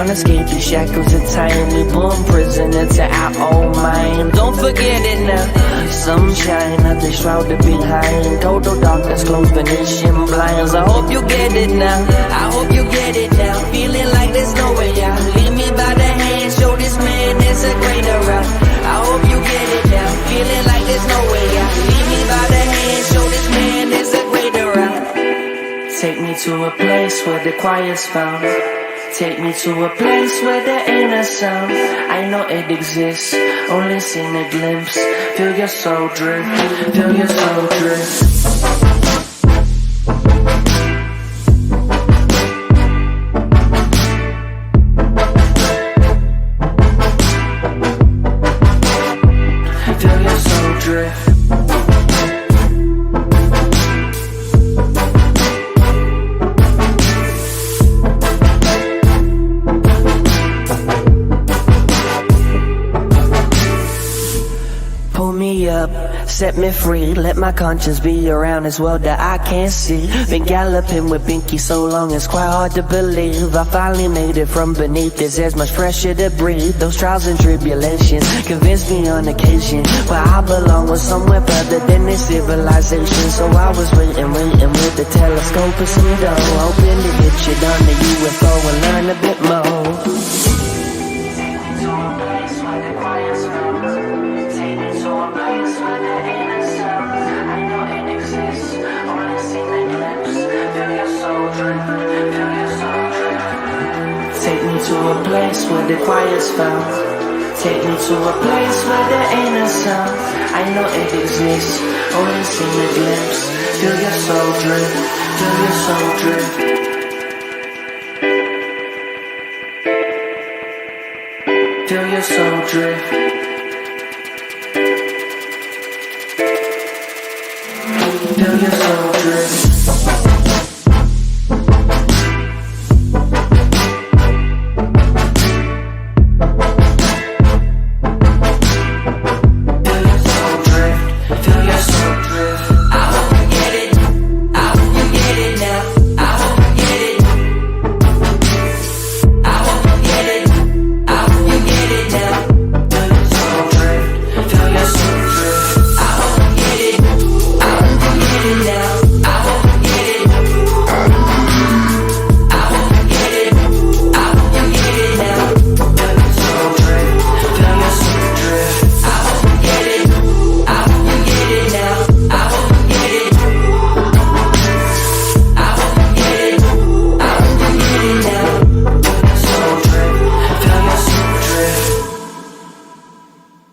can't escape the shackles of time. We born prisoner to our own mind. Don't forget it now. Sunshine, nothing shrouded behind. Total darkness, closed Venetian blinds. I hope you get it now. I hope you get it now. Feeling like there's no way out. Lead me by the hand, show this man there's a greater route. I hope you get it now. Feeling like there's no way out. Lead me by the hand, show this man there's a greater route. Take me to a place where the quiet's found. Take me to a place where there ain't a sound. I know it exists, only seen a glimpse. Feel your soul drift, feel your soul drift. Feel your soul drift. Pull me up, set me free. Let my conscience be around this world that I can't see. Been galloping with Binky so long it's quite hard to believe I finally made it from beneath this air's much fresher to breathe. Those trials and tribulations convinced me on occasion where I belong was somewhere further than this civilization. So I was waiting with the telescope and some dough, hoping to hit you down the UFO and learn a bit more. Take me to a place where the quiet's found. Take me to a place where there ain't a sound. I know it exists, only seen a glimpse. Feel your soul drift, feel your soul drift. Feel your soul drift. Feel your soul drift.